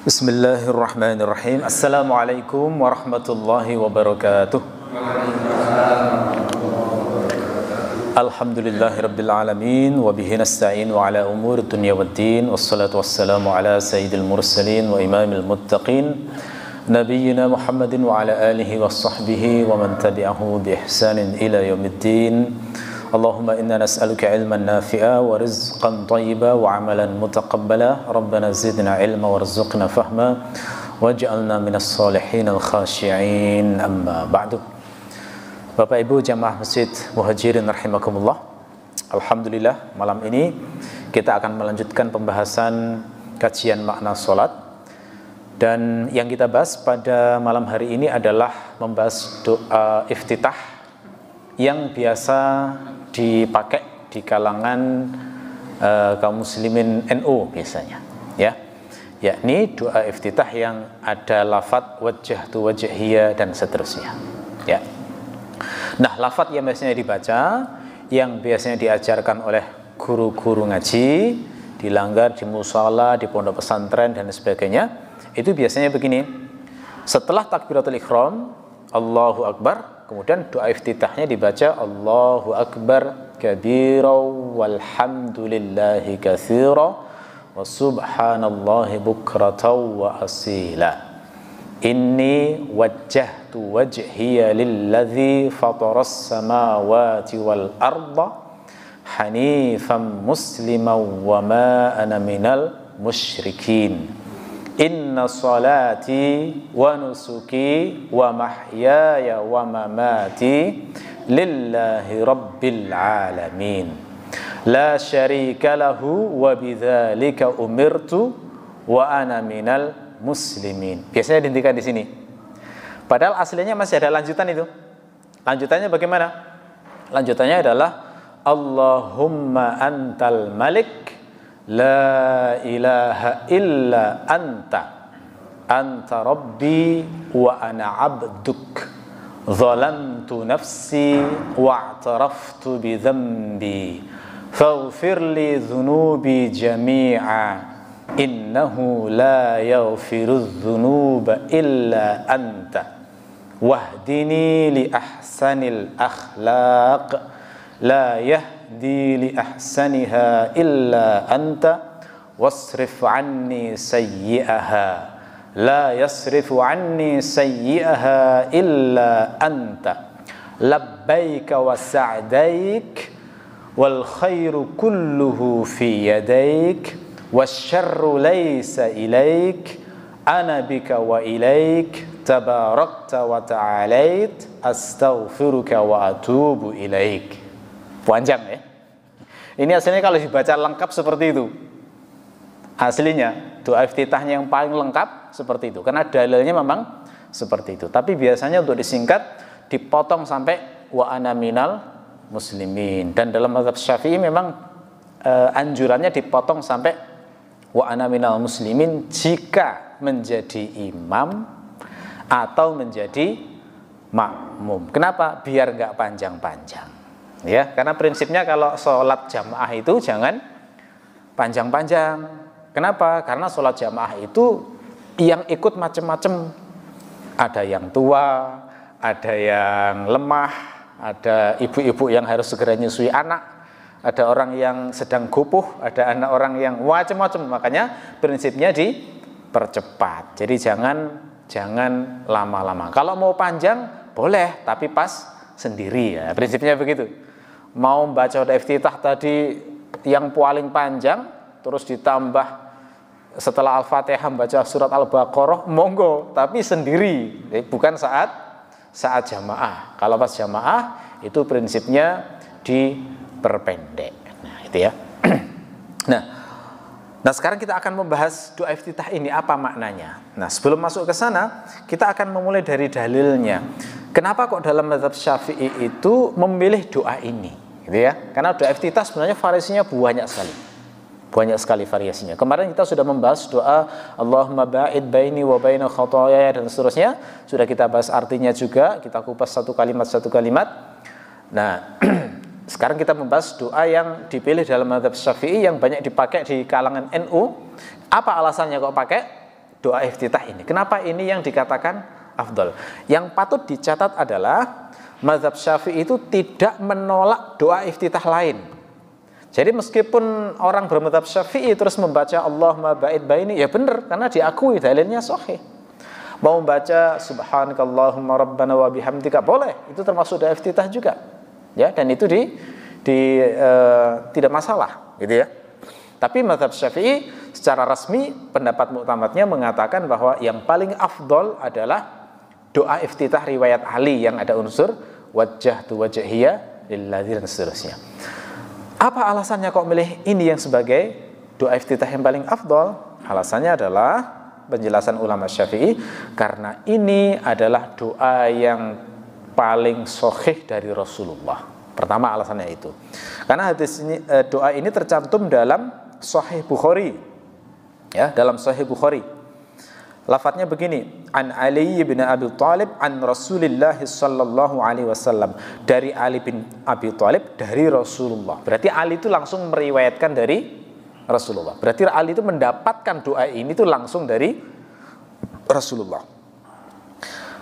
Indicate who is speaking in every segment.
Speaker 1: Bismillahirrahmanirrahim. Assalamualaikum warahmatullahi wabarakatuh. Alhamdulillahirabbil alamin wa bihi nasta'in wa ala umuri dunya waddin wassalatu wassalamu ala sayyidil mursalin wa imamil muttaqin nabiyyina Muhammadin wa ala alihi wa sahbihi wa man tabi'ahu bi ihsanin ila yaumiddin. Allahumma inna nas'aluka ilman nafi'a wa rizqan thayyiba wa amalan mutaqabbala. Rabbana zidna ilma warzuqna fahma waj'alna minas salihin al-khashi'in. Amma ba'du. Bapak Ibu jamaah Masjid Muhajirin rahimakumullah. Alhamdulillah, malam ini kita akan melanjutkan pembahasan kajian makna salat. Dan yang kita bahas pada malam hari ini adalah membahas doa iftitah yang biasa dipakai di kalangan kaum muslimin NU biasanya, ya, yakni doa iftitah yang ada lafadz wajjahtu wajhiya dan seterusnya, ya. Nah, lafadz yang biasanya dibaca, yang biasanya diajarkan oleh guru-guru ngaji, dilanggar di musala, di pondok pesantren dan sebagainya, itu biasanya begini: setelah takbiratul ihram, Allahu Akbar, kemudian doa iftitahnya dibaca Allahu Akbar kabira walhamdulillahi katsira wa subhanallahi bukratan wa asila. Inni wajjahtu wajhiya lilladzi fataras samawati wal arda hanifan musliman wa ma ana minal musyrikin. Inna salati wa nusuki wa mahyaya wa mamati lillahi rabbil alamin la syarika lahu wa bidzalika umirtu wa ana minal muslimin. Biasanya dihentikan di sini. Padahal aslinya masih ada lanjutan itu. Lanjutannya bagaimana? Lanjutannya adalah Allahumma antal malik la ilaha illa anta rabbi wa ana abduk zalamtu nafsi wa'taraftu bi dhanbi faghfir li dhunubi jami'a innahu la yaghfiru dhunuba illa anta wahdini li ahsanil akhlaq la yahdi li ahsaniha illa anta wasrif anni sayyi'aha la yasrifu anni sayyi'aha illa anta labbaika wa sa'daik wal khairu kulluhu fi yadaik wasyarru laysa ilaik ana bika wa ilaik tabarakta wa ta'alait astaghfiruka wa atubu ilaik. Panjang ya. Ini aslinya kalau dibaca lengkap seperti itu. Aslinya doa iftitahnya yang paling lengkap seperti itu, karena dalilnya memang seperti itu. Tapi biasanya untuk disingkat dipotong sampai wa ana minal muslimin. Dan dalam mazhab Syafi'i memang anjurannya dipotong sampai wa ana minal muslimin jika menjadi imam atau menjadi makmum. Kenapa? Biar nggak panjang-panjang. Ya, karena prinsipnya kalau sholat jamaah itu jangan panjang-panjang. Kenapa? Karena sholat jamaah itu yang ikut macam-macam. Ada yang tua, ada yang lemah, ada ibu-ibu yang harus segera nyusui anak, ada orang yang sedang gopoh, ada anak orang yang macam-macam. Makanya prinsipnya dipercepat. Jadi jangan lama-lama. Kalau mau panjang boleh, tapi pas sendiri ya. Prinsipnya begitu. Mau baca doa iftitah tadi yang paling panjang, terus ditambah setelah Al-Fatihah baca surat Al-Baqarah, monggo, tapi sendiri, bukan saat jamaah. Kalau pas jamaah itu prinsipnya diperpendek. Nah, itu ya. Nah, sekarang kita akan membahas doa iftitah ini apa maknanya. Nah, sebelum masuk ke sana, kita akan memulai dari dalilnya. Kenapa kok dalam mazhab Syafi'i itu memilih doa ini? Gitu ya. Karena doa iftitah sebenarnya variasinya banyak sekali. Banyak sekali variasinya. Kemarin kita sudah membahas doa Allahumma ba'id baini wa baina khataaya dan seterusnya. Sudah kita bahas artinya juga, kita kupas satu kalimat. Nah, sekarang kita membahas doa yang dipilih dalam mazhab Syafi'i yang banyak dipakai di kalangan NU. Apa alasannya kok pakai doa iftitah ini. Kenapa ini yang dikatakan afdal? Yang patut dicatat adalah mazhab Syafi'i itu tidak menolak doa iftitah lain. Jadi meskipun orang bermadzhab Syafi'i terus membaca Allahumma ba'id baini, ya benar karena diakui dalilnya sahih. Mau membaca subhanakallahumma rabbana wa bihamdika boleh, itu termasuk doa iftitah juga. Ya, dan itu tidak masalah, gitu ya. Tapi mazhab Syafi'i secara resmi pendapat muktamadnya mengatakan bahwa yang paling afdol adalah doa iftitah riwayat Ali yang ada unsur wajjahtu wajhiya lillazi dan seterusnya. Apa alasannya kok milih ini yang sebagai doa iftitah yang paling afdol? Alasannya adalah penjelasan ulama Syafi'i, karena ini adalah doa yang paling sahih dari Rasulullah. Pertama alasannya itu. Karena hadis ini, doa ini tercantum dalam Sahih Bukhari. Ya, dalam Sahih Bukhari. Lafadznya begini, an Ali bin Abi Thalib an Rasulillah sallallahu alaihi wasallam, dari Ali bin Abi Thalib dari Rasulullah. Berarti Ali itu langsung meriwayatkan dari Rasulullah. Berarti Ali itu mendapatkan doa ini itu langsung dari Rasulullah.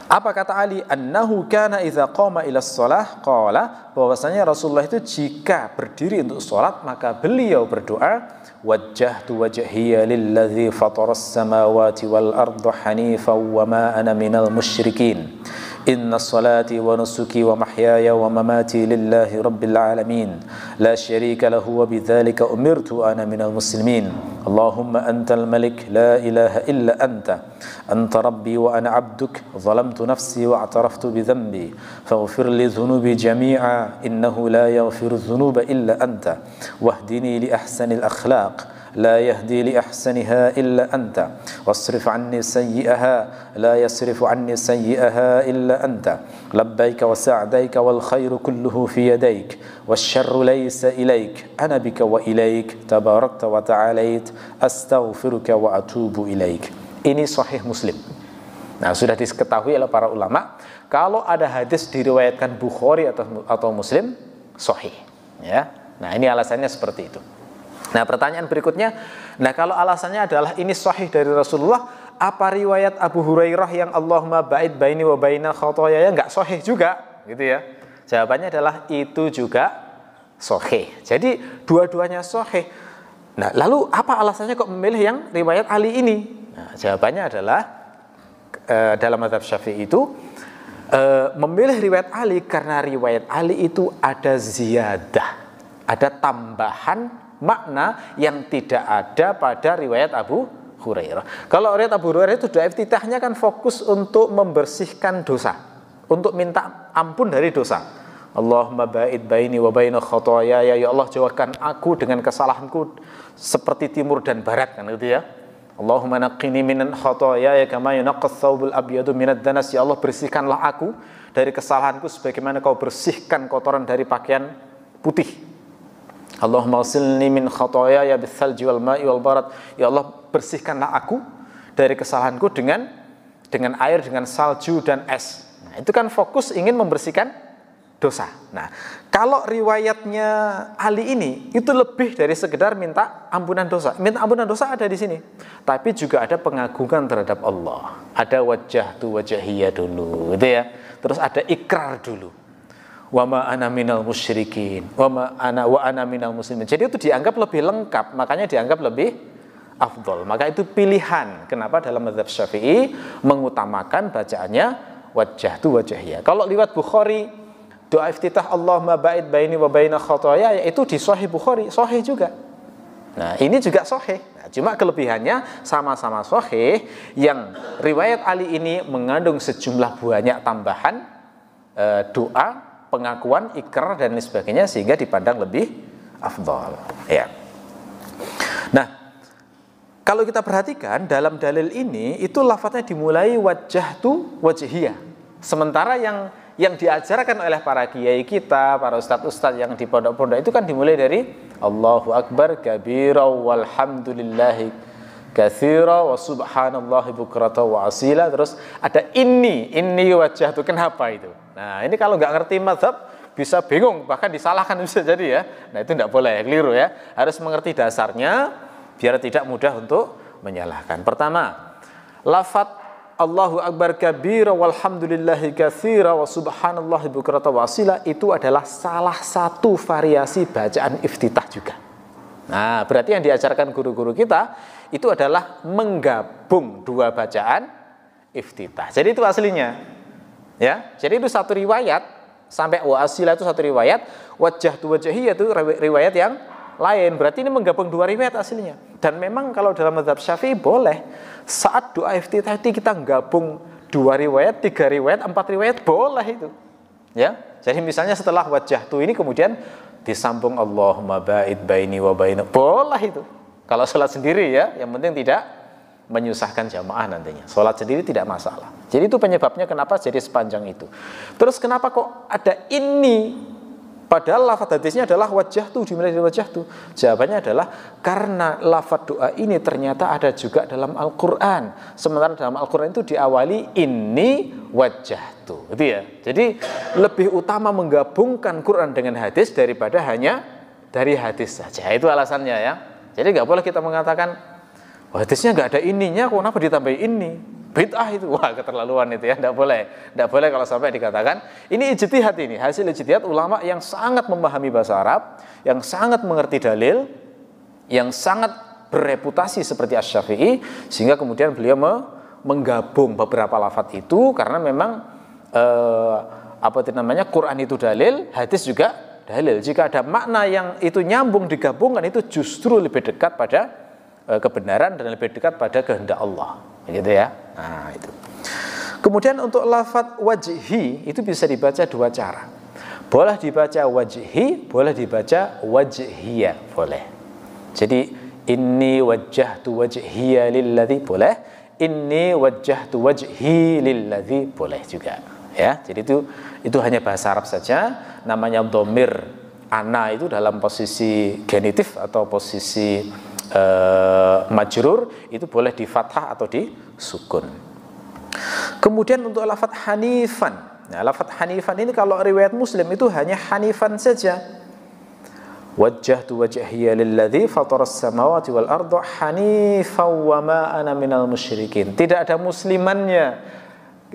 Speaker 1: Apa kata Ali? Annahu kana idza qama ila shalah qala, bahwasanya Rasulullah itu jika berdiri untuk salat maka beliau berdoa, wajjahtu wajhiya lilladzi fataras samawati wal arda hanifan wa ma ana minal musyrikin. Inna salati wa nusuki wa mahyaya wa mamati lillahi rabbil alamin. La syarika lahu wa bidzalika umirtu ana minal muslimin. Allahumma antal malik la ilaha illa anta. Anta rabbi wa ana abduk. Zalamtu nafsi wa a'taraftu bidhanbi. Faghfir li dhunubi jami'a. Innahu la yaghfiru dhunuba illa anta. Wahdini li ahsanil akhlaq. لا يهدي لأحسنها إلا أنت واصرف عني سيئها لا يصرف عني سيئها إلا أنت لبيك وسعديك والخير كله في يديك والشر ليس إليك أنا بك وإليك تباركت وتعاليت أستغفرك وأتوب إليك. Ini Sahih Muslim. Nah, sudah diketahui oleh para ulama kalau ada hadis diriwayatkan Bukhari atau Muslim sahih, ya. Nah, ini alasannya seperti itu. Nah, pertanyaan berikutnya, nah kalau alasannya adalah ini sahih dari Rasulullah, apa riwayat Abu Hurairah yang Allahumma ba'id baini wa baina khotoyaya enggak sahih juga, gitu ya? Jawabannya adalah itu juga sahih. Jadi dua-duanya sahih. Nah, lalu apa alasannya kok memilih yang riwayat Ali ini? Nah, jawabannya adalah dalam mazhab Syafi'i itu memilih riwayat Ali karena riwayat Ali itu ada ziyadah, ada tambahan makna yang tidak ada pada riwayat Abu Hurairah. Kalau riwayat Abu Hurairah itu doa iftitahnya kan fokus untuk membersihkan dosa, untuk minta ampun dari dosa. Allahumma ba'id baini wa baina khotoyaya, ya Allah jauhkan aku dengan kesalahanku seperti timur dan barat, kan gitu ya. Allahumma naqqini minan khotoyaya kama yunaqqas thawbul abyadu minad danas, ya Allah bersihkanlah aku dari kesalahanku sebagaimana kau bersihkan kotoran dari pakaian putih. Allahumma ghsilni min khotoyaya bitsalji wal ma'i wal barat, ya Allah bersihkanlah aku dari kesalahanku dengan air, dengan salju dan es. Nah, itu kan fokus ingin membersihkan dosa. Nah, kalau riwayatnya Ali ini itu lebih dari sekedar minta ampunan dosa. Minta ampunan dosa ada di sini, tapi juga ada pengagungan terhadap Allah. Ada wajjahtu wajhiya dulu, gitu ya. Terus ada ikrar dulu. Wa ma ana minal musyrikin wa ana minal muslimin. Jadi itu dianggap lebih lengkap, makanya dianggap lebih afdol. Maka itu pilihan kenapa dalam mazhab Syafi'i mengutamakan bacaannya wajjahtu wajhiya. Kalau lewat Bukhari doa iftitah Allahumma ba'id baini wa baina khotoyaya, itu di Sahih Bukhari sahih juga. Nah, ini juga sahih. Nah, cuma kelebihannya sama-sama sahih, yang riwayat Ali ini mengandung sejumlah banyak tambahan doa, pengakuan, ikrar dan lain sebagainya, sehingga dipandang lebih afdal, ya. Nah, kalau kita perhatikan dalam dalil ini itu lafadznya dimulai wajjahtu wajhiya. Sementara yang diajarkan oleh para kiai kita, para ustadz-ustadz yang di pondok-pondok itu kan dimulai dari Allahu Akbar kabira walhamdulillahi katsira wa subhanallahi bukrata wa asila, terus ada ini wajjahtu. Kenapa itu? Nah, ini kalau nggak ngerti mazhab bisa bingung, bahkan disalahkan bisa jadi ya. Nah, itu tidak boleh, keliru ya. Harus mengerti dasarnya biar tidak mudah untuk menyalahkan. Pertama, lafadz Allahu Akbar kabira walhamdulillahi katsira wa subhanallahi bukrata wa asila itu adalah salah satu variasi bacaan iftitah juga. Nah, berarti yang diajarkan guru-guru kita itu adalah menggabung dua bacaan iftitah. Jadi itu aslinya. Ya, jadi itu satu riwayat sampai wa asila itu satu riwayat, wajjahtu wajhi itu riwayat yang lain. Berarti ini menggabung dua riwayat aslinya. Dan memang kalau dalam mazhab Syafi'i boleh saat doa iftitah itu kita gabung dua riwayat, tiga riwayat, empat riwayat, boleh itu. Ya. Jadi misalnya setelah wajjahtu ini kemudian disambung Allahumma ba'id baini wa baina. Boleh itu. Kalau sholat sendiri ya, yang penting tidak menyusahkan jamaah nantinya. Sholat sendiri tidak masalah. Jadi itu penyebabnya kenapa jadi sepanjang itu. Terus kenapa kok ada ini? Padahal lafadz hadisnya adalah wajjahtu, dimulai dari wajjahtu. Jawabannya adalah karena lafadz doa ini ternyata ada juga dalam Al-Quran. Sementara dalam Al-Quran itu diawali inni wajjahtu. Gitu ya. Jadi lebih utama menggabungkan Quran dengan hadis daripada hanya dari hadis saja. Itu alasannya ya. Jadi nggak boleh kita mengatakan hadisnya nggak ada ininya, kenapa ditambahin ini? Bid'ah itu, wah keterlaluan itu ya, tidak boleh kalau sampai dikatakan. Ini ijtihad, ini hasil ijtihad ulama yang sangat memahami bahasa Arab, yang sangat mengerti dalil, yang sangat bereputasi seperti Asy-Syafi'i, sehingga kemudian beliau menggabung beberapa lafadz itu karena memang Quran itu dalil, hadis juga dalil. Jika ada makna yang itu nyambung digabungkan itu justru lebih dekat pada kebenaran dan lebih dekat pada kehendak Allah, gitu ya. Nah, itu. Kemudian untuk lafadz wajhi itu bisa dibaca dua cara. Boleh dibaca wajhi, boleh dibaca wajhiya, boleh. Jadi inni wajjahtu wajhiya lilladzi, boleh. Inni wajjahtu wajhi lilladzi, boleh juga. Ya, jadi itu hanya bahasa Arab saja. Namanya dhamir ana itu dalam posisi genitif atau posisi majrur itu boleh di fathah atau di sukun. Kemudian untuk lafadz hanifan. Nah, lafadz hanifan ini kalau riwayat Muslim itu hanya hanifan saja. Wajjahtu wajhiya lilladzi fataras samawati wal arda hanifan wa ma ana minal musyrikin. Tidak ada muslimannya.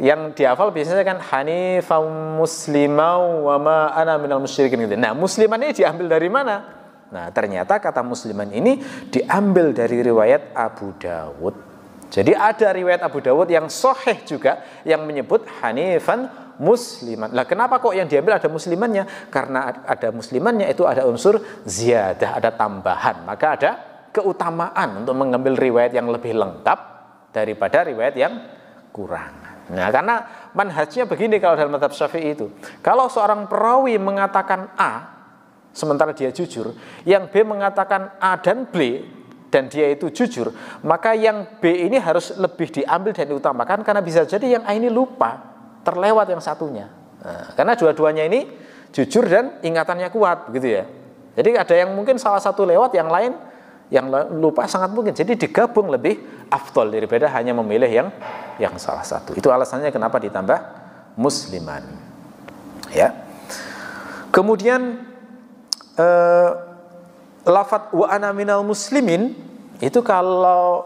Speaker 1: Yang dihafal biasanya kan hanifan muslimau wa ma ana minal musyrikin gitu. Nah, musliman ini diambil dari mana? Nah, ternyata kata musliman ini diambil dari riwayat Abu Dawud. Jadi ada riwayat Abu Dawud yang sahih juga yang menyebut hanifan musliman. Lah kenapa kok yang diambil ada muslimannya? Karena ada muslimannya itu ada unsur ziyadah, ada tambahan. Maka ada keutamaan untuk mengambil riwayat yang lebih lengkap daripada riwayat yang kurang. Nah, karena manhajnya begini kalau dalam mazhab Syafi'i itu. Kalau seorang perawi mengatakan A sementara dia jujur, yang B mengatakan A dan B dan dia itu jujur, maka yang B ini harus lebih diambil dan diutamakan karena bisa jadi yang A ini lupa, terlewat yang satunya. Nah, karena dua-duanya ini jujur dan ingatannya kuat, begitu ya. Jadi ada yang mungkin salah satu lewat, yang lain yang lupa sangat mungkin. Jadi digabung lebih afdol daripada hanya memilih yang salah satu. Itu alasannya kenapa ditambah musliman. Ya. Kemudian lafadz wa ana minal muslimin itu kalau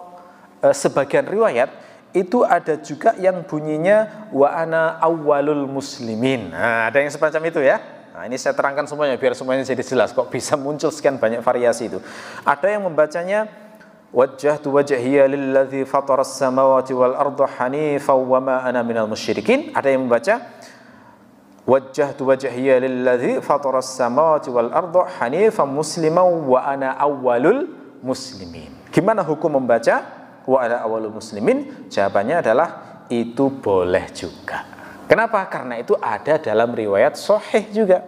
Speaker 1: sebagian riwayat itu ada juga yang bunyinya wa ana awwalul muslimin. Nah, ada yang semacam itu ya. Nah, ini saya terangkan semuanya biar semuanya jadi jelas. Kok bisa muncul sekian banyak variasi itu. Ada yang membacanya wajjahtu wajhiya lilladzi fataras samawati wal arda hanifan wa ma ana minal musyrikin. Ada yang membaca wajjahtu wajhiya lilladzi fataras samawati wal arda hanifan musliman wa ana awwalul muslimin. Gimana hukum membaca wa ana awwalul muslimin? Jawabannya adalah itu boleh juga. Kenapa? Karena itu ada dalam riwayat sahih juga.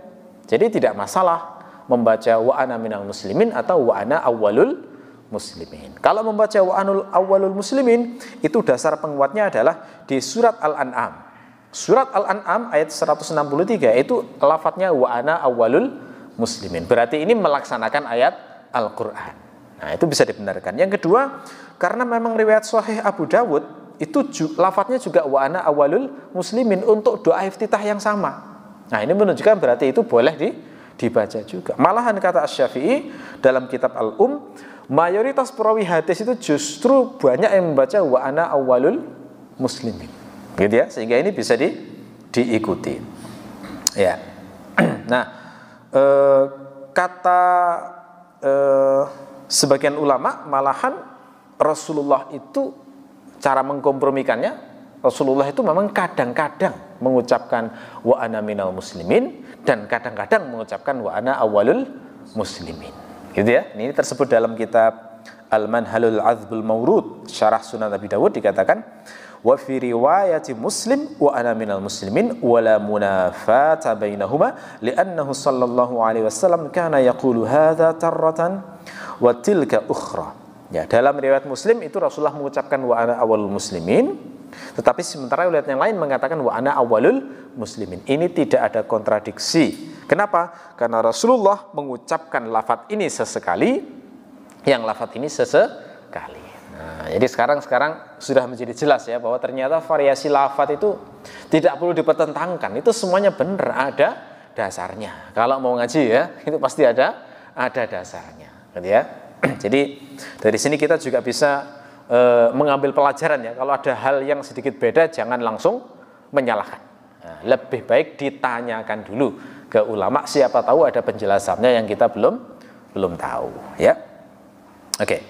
Speaker 1: Jadi tidak masalah membaca wa ana minal muslimin atau wa ana awwalul muslimin. Kalau membaca wa ana awwalul muslimin itu dasar penguatnya adalah di surat Al-An'am. Surat Al-An'am ayat 163 itu lafadznya wa ana awwalul muslimin. Berarti ini melaksanakan ayat Al-Qur'an. Nah, itu bisa dibenarkan. Yang kedua, karena memang riwayat sahih Abu Dawud itu lafadznya juga wa ana awwalul muslimin untuk doa iftitah yang sama. Nah, ini menunjukkan berarti itu boleh dibaca juga. Malahan kata Asy-Syafi'i dalam kitab mayoritas perawi hadis itu justru banyak yang membaca wa ana awwalul muslimin. Gitu ya, sehingga ini bisa diikuti. Ya. Nah, kata sebagian ulama malahan Rasulullah itu cara mengkompromikannya, Rasulullah itu memang kadang-kadang mengucapkan wa ana minal muslimin dan kadang-kadang mengucapkan wa ana awwalul muslimin. Gitu ya. Ini tersebut dalam kitab Al-Manhalul Azbul Mawrud Syarah Sunan Abi Dawud dikatakan wa fi riwayati Muslim wa ana minal muslimin wa la munafata bainahuma li'annahu sallallahu alaihi wasallam kana yaqulu hadza tarratan wa tilka ukhra. Ya, dalam riwayat Muslim itu Rasulullah mengucapkan wa ana awwalul muslimin, tetapi sementara riwayat yang lain mengatakan wa ana awwalul muslimin. Ini tidak ada kontradiksi. Kenapa? Karena Rasulullah mengucapkan lafaz ini sesekali, yang lafaz ini sesekali. Nah, jadi sekarang sudah menjadi jelas ya bahwa ternyata variasi lafaz itu tidak perlu dipertentangkan. Itu semuanya benar, ada dasarnya. Kalau mau ngaji ya, itu pasti ada dasarnya, gitu ya. Jadi dari sini kita juga bisa mengambil pelajaran ya. Kalau ada hal yang sedikit beda jangan langsung menyalahkan. Nah, lebih baik ditanyakan dulu ke ulama, siapa tahu ada penjelasannya yang kita belum tahu ya. Oke.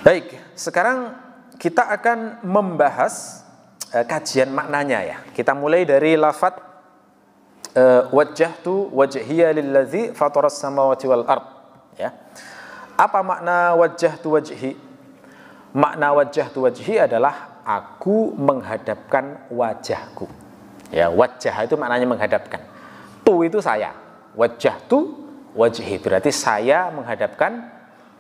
Speaker 1: Baik, sekarang kita akan membahas kajian maknanya ya. Kita mulai dari lafadz wajjahtu wajhiya lillazi fataras samawati wal ard ya. Apa makna wajjahtu wajhi? Makna wajjahtu wajhi adalah aku menghadapkan wajahku. Ya, wajah itu maknanya menghadapkan. Tu itu saya. Wajjahtu wajhi berarti saya menghadapkan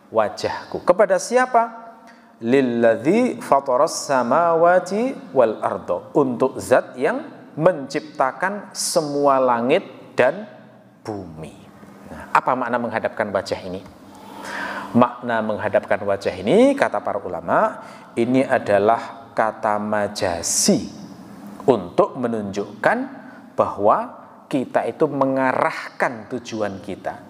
Speaker 1: wajahku. Kepada siapa? Lillazi fataras samawati wal ardo. Untuk zat yang menciptakan semua langit dan bumi. Nah, apa makna menghadapkan wajah ini? Makna menghadapkan wajah ini, kata para ulama, ini adalah kata majasi untuk menunjukkan bahwa kita itu mengarahkan tujuan kita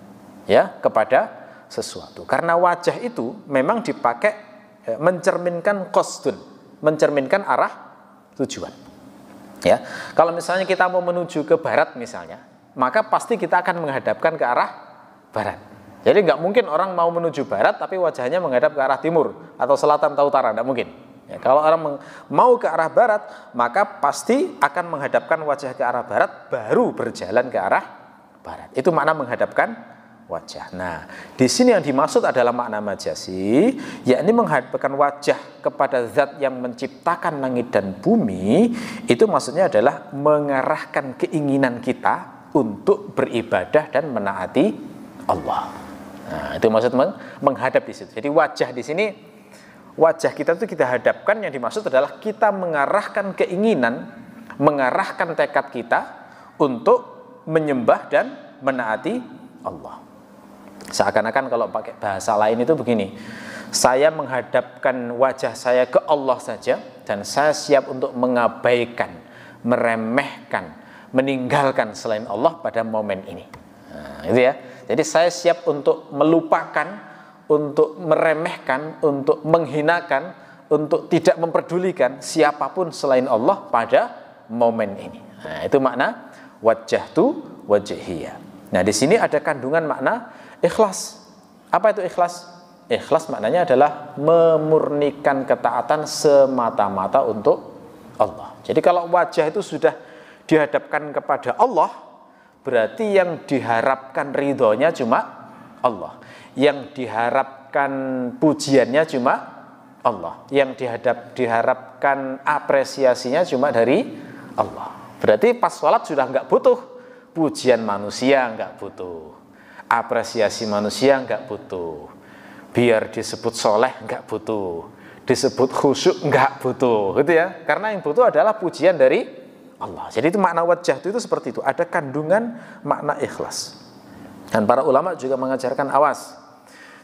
Speaker 1: ya kepada sesuatu. Karena wajah itu memang dipakai mencerminkan qasdun, mencerminkan arah tujuan. Ya, kalau misalnya kita mau menuju ke barat misalnya, maka pasti kita akan menghadapkan ke arah barat. Jadi nggak mungkin orang mau menuju barat tapi wajahnya menghadap ke arah timur atau selatan atau utara, nggak mungkin. Ya, kalau orang mau ke arah barat, maka pasti akan menghadapkan wajah ke arah barat, baru berjalan ke arah barat. Itu makna menghadapkan wajah. Nah, di sini yang dimaksud adalah makna majasi, yakni menghadapkan wajah kepada zat yang menciptakan langit dan bumi. Itu maksudnya adalah mengarahkan keinginan kita untuk beribadah dan menaati Allah. Nah, itu maksud menghadap di situ. Jadi wajah di sini, wajah kita itu kita hadapkan, yang dimaksud adalah kita mengarahkan keinginan, mengarahkan tekad kita untuk menyembah dan menaati Allah. Seakan-akan kalau pakai bahasa lain itu begini, saya menghadapkan wajah saya ke Allah saja dan saya siap untuk mengabaikan, meremehkan, meninggalkan selain Allah pada momen ini. Nah, itu ya. Jadi saya siap untuk melupakan, untuk meremehkan, untuk menghinakan, untuk tidak memperdulikan siapapun selain Allah pada momen ini. Nah, itu makna wajjahtu wajhiya. Nah, di sini ada kandungan makna ikhlas. Apa itu ikhlas? Ikhlas maknanya adalah memurnikan ketaatan semata-mata untuk Allah. Jadi kalau wajah itu sudah dihadapkan kepada Allah, berarti yang diharapkan ridhonya cuma Allah, yang diharapkan pujiannya cuma Allah, yang diharapkan apresiasinya cuma dari Allah. Berarti pas sholat sudah nggak butuh pujian manusia, nggak butuh apresiasi manusia, nggak butuh biar disebut soleh, nggak butuh disebut khusyuk, nggak butuh, gitu ya. Karena yang butuh adalah pujian dari Allah. Jadi itu makna wajah itu seperti itu, ada kandungan makna ikhlas. Dan para ulama juga mengajarkan awas,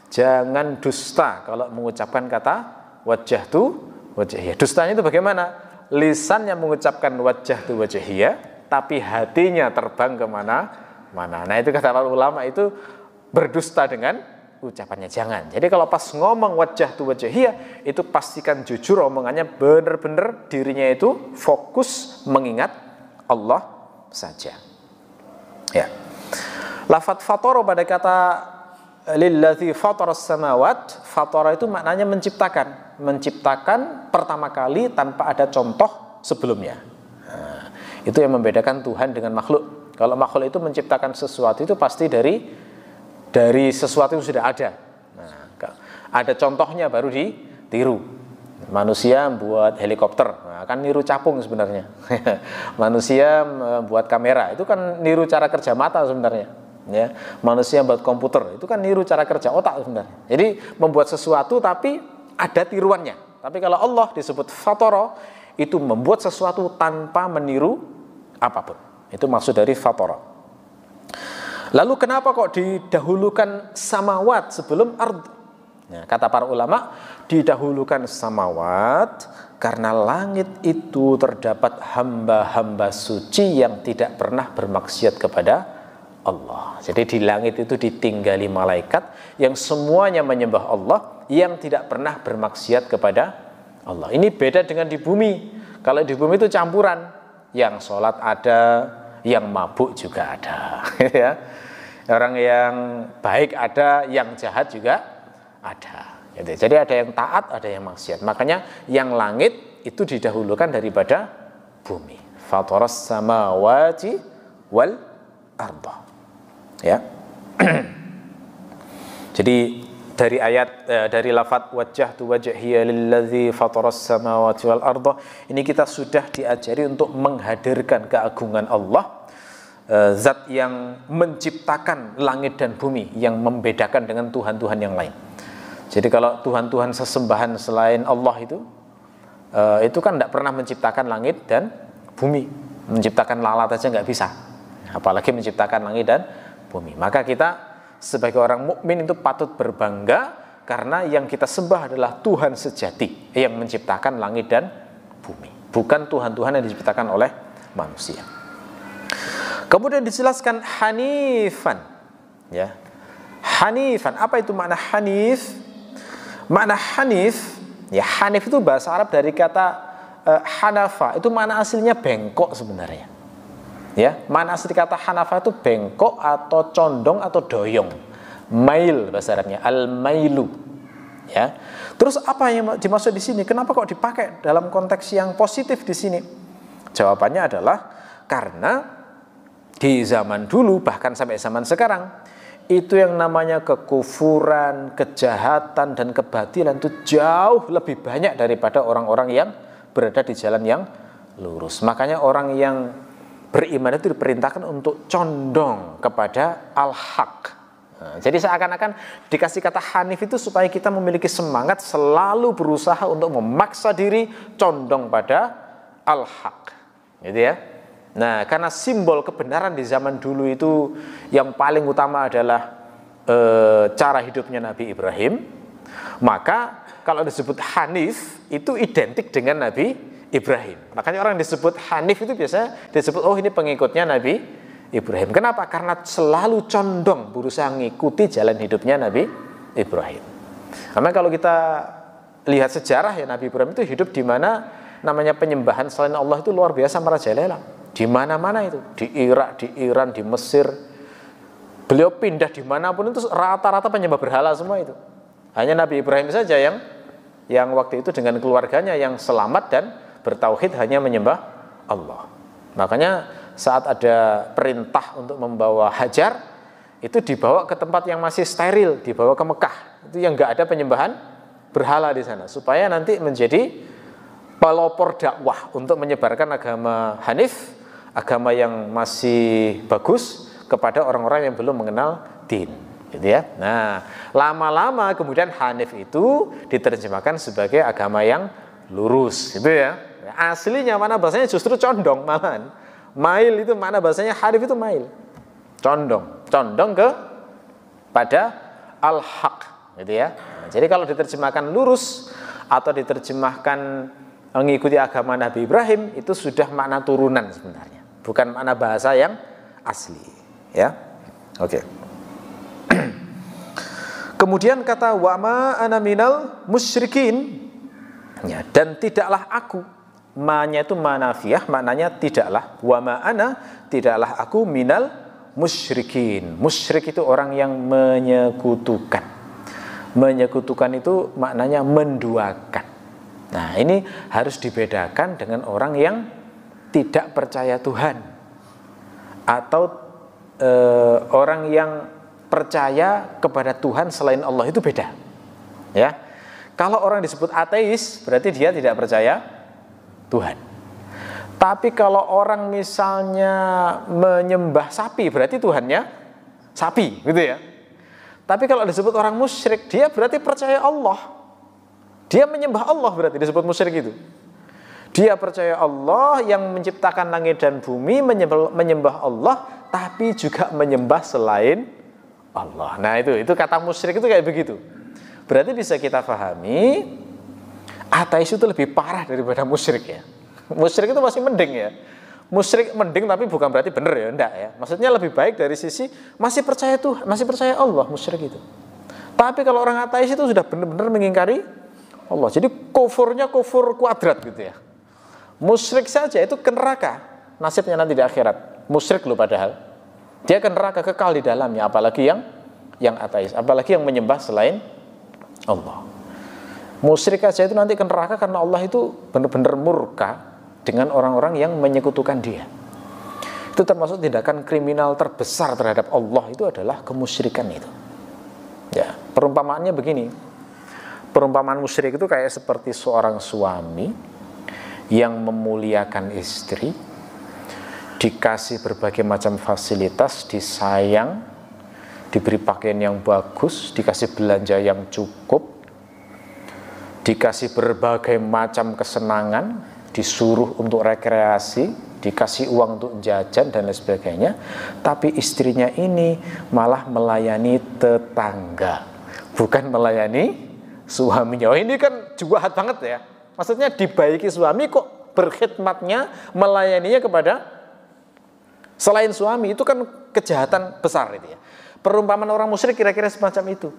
Speaker 1: jangan dusta kalau mengucapkan kata wajjahtu wajhiyah. Dustanya itu bagaimana? Lisan yang mengucapkan wajjahtu wajhiyah, tapi hatinya terbang kemana? mana. Nah itu kata para ulama itu berdusta dengan ucapannya, jangan. Jadi kalau pas ngomong wajah tu wajhiyah itu pastikan jujur omongannya, benar-benar dirinya itu fokus mengingat Allah saja. Ya. Lafadz fatara pada kata lillazi fataras samawat, fatara itu maknanya menciptakan pertama kali tanpa ada contoh sebelumnya. Nah, itu yang membedakan Tuhan dengan makhluk. Kalau makhluk itu menciptakan sesuatu itu pasti dari sesuatu yang sudah ada. Nah, ada contohnya baru ditiru. Manusia buat helikopter, nah, kan niru capung sebenarnya. Manusia buat kamera, itu kan niru cara kerja mata sebenarnya. Ya, manusia buat komputer, itu kan niru cara kerja otak sebenarnya. Jadi membuat sesuatu tapi ada tiruannya. Tapi kalau Allah disebut fatara, itu membuat sesuatu tanpa meniru apapun. Itu maksud dari fatara. Lalu kenapa kok didahulukan samawat sebelum ard? Nah, kata para ulama, didahulukan samawat karena langit itu terdapat hamba-hamba suci yang tidak pernah bermaksiat kepada Allah. Jadi di langit itu ditinggali malaikat yang semuanya menyembah Allah, yang tidak pernah bermaksiat kepada Allah. Ini beda dengan di bumi. Kalau di bumi itu campuran, yang sholat ada, yang mabuk juga ada. Ya. Orang yang baik ada, yang jahat juga ada. Jadi ada yang taat, ada yang maksiat. Makanya yang langit itu didahulukan daripada bumi. Fataras samawati wal arda. Ya. Jadi dari lafadz wajjahtu wajhiya lillazi fataras samawati wal arda, ini kita sudah diajari untuk menghadirkan keagungan Allah, zat yang menciptakan langit dan bumi, yang membedakan dengan Tuhan-Tuhan yang lain. Jadi kalau Tuhan-Tuhan sesembahan selain Allah itu kan tidak pernah menciptakan langit dan bumi. Menciptakan lalat aja nggak bisa, apalagi menciptakan langit dan bumi. Maka kita sebagai orang mukmin itu patut berbangga karena yang kita sembah adalah Tuhan sejati yang menciptakan langit dan bumi, bukan Tuhan-Tuhan yang diciptakan oleh manusia. Kemudian dijelaskan hanifan, ya. Hanifan, apa itu makna hanif? Makna hanif, ya, hanif itu bahasa Arab dari kata hanafa, itu makna aslinya bengkok sebenarnya. Ya, mana asli kata hanafa itu bengkok atau condong atau doyong. Mail bahasa Arabnya, al-mailu. Ya. Terus apa yang dimaksud di sini? Kenapa kok dipakai dalam konteks yang positif di sini? Jawabannya adalah karena di zaman dulu bahkan sampai zaman sekarang itu yang namanya kekufuran, kejahatan dan kebatilan itu jauh lebih banyak daripada orang-orang yang berada di jalan yang lurus. Makanya orang yang beriman itu diperintahkan untuk condong kepada al-haq. Nah, jadi seakan-akan dikasih kata hanif itu supaya kita memiliki semangat selalu berusaha untuk memaksa diri condong pada al-haq. Gitu ya. Nah, karena simbol kebenaran di zaman dulu itu yang paling utama adalah cara hidupnya Nabi Ibrahim, maka kalau disebut hanif itu identik dengan Nabi Ibrahim. Makanya orang disebut hanif itu biasanya disebut, oh ini pengikutnya Nabi Ibrahim. Kenapa? Karena selalu condong berusaha mengikuti jalan hidupnya Nabi Ibrahim. Karena kalau kita lihat sejarah ya, Nabi Ibrahim itu hidup di mana namanya penyembahan selain Allah itu luar biasa merajalela. Di mana-mana itu, di Irak, di Iran, di Mesir. Beliau pindah dimanapun itu rata-rata penyembah berhala semua itu. Hanya Nabi Ibrahim saja yang waktu itu dengan keluarganya yang selamat dan bertauhid hanya menyembah Allah. Makanya saat ada perintah untuk membawa Hajar itu dibawa ke tempat yang masih steril, dibawa ke Mekah. Itu yang nggak ada penyembahan berhala di sana, supaya nanti menjadi pelopor dakwah untuk menyebarkan agama Hanif, agama yang masih bagus kepada orang-orang yang belum mengenal din. Gitu ya. Nah, lama-lama kemudian Hanif itu diterjemahkan sebagai agama yang lurus, gitu ya. Aslinya mana bahasanya justru condong malahan. Mail itu mana bahasanya Hanif itu mail. Condong ke pada al-haq, gitu ya. Nah, jadi kalau diterjemahkan lurus atau diterjemahkan mengikuti agama Nabi Ibrahim itu sudah makna turunan sebenarnya, bukan makna bahasa yang asli. Ya. Oke. Kemudian kata wa ma ana minal musyrikin. Ya, dan tidaklah aku, ma-nya itu manafiyah, maknanya tidaklah, wa ma ana, tidaklah aku minal musyrikin. Musyrik itu orang yang menyekutukan. Menyekutukan itu maknanya menduakan. Nah, ini harus dibedakan dengan orang yang tidak percaya Tuhan atau orang yang percaya kepada Tuhan selain Allah, itu beda. Ya. Kalau orang disebut ateis, berarti dia tidak percaya Tuhan. Tapi kalau orang misalnya menyembah sapi, berarti Tuhannya sapi, gitu ya. Tapi kalau disebut orang musyrik, dia berarti percaya Allah. Dia menyembah Allah, berarti disebut musyrik itu. Dia percaya Allah yang menciptakan langit dan bumi, menyembah Allah, tapi juga menyembah selain Allah. Nah, itu kata musyrik itu kayak begitu. Berarti bisa kita pahami, ateis itu lebih parah daripada musyrik ya. Musyrik itu masih mending ya. Musyrik mending tapi bukan berarti benar ya, enggak ya. Maksudnya lebih baik dari sisi masih percaya Tuhan, masih percaya Allah musyrik itu. Tapi kalau orang ateis itu sudah benar-benar mengingkari Allah. Jadi kufurnya kufur kuadrat gitu ya. Musyrik saja itu ke neraka nasibnya nanti di akhirat. Musyrik loh padahal. Dia ke neraka kekal di dalamnya, apalagi yang ateis, apalagi yang menyembah selain Allah. Musyrik aja itu nanti ke neraka karena Allah itu benar-benar murka dengan orang-orang yang menyekutukan Dia. Itu termasuk tindakan kriminal terbesar terhadap Allah, itu adalah kemusyrikan itu. Ya, perumpamaannya begini. Perumpamaan musyrik itu kayak seperti seorang suami yang memuliakan istri, dikasih berbagai macam fasilitas, disayang, diberi pakaian yang bagus, dikasih belanja yang cukup, dikasih berbagai macam kesenangan, disuruh untuk rekreasi, dikasih uang untuk jajan dan lain sebagainya. Tapi istrinya ini malah melayani tetangga, bukan melayani suaminya. Oh, ini kan jahat banget ya. Maksudnya dibaiki suami kok berkhidmatnya, melayaninya kepada selain suami, itu kan kejahatan besar itu ya. Perumpamaan orang musyrik kira-kira semacam itu.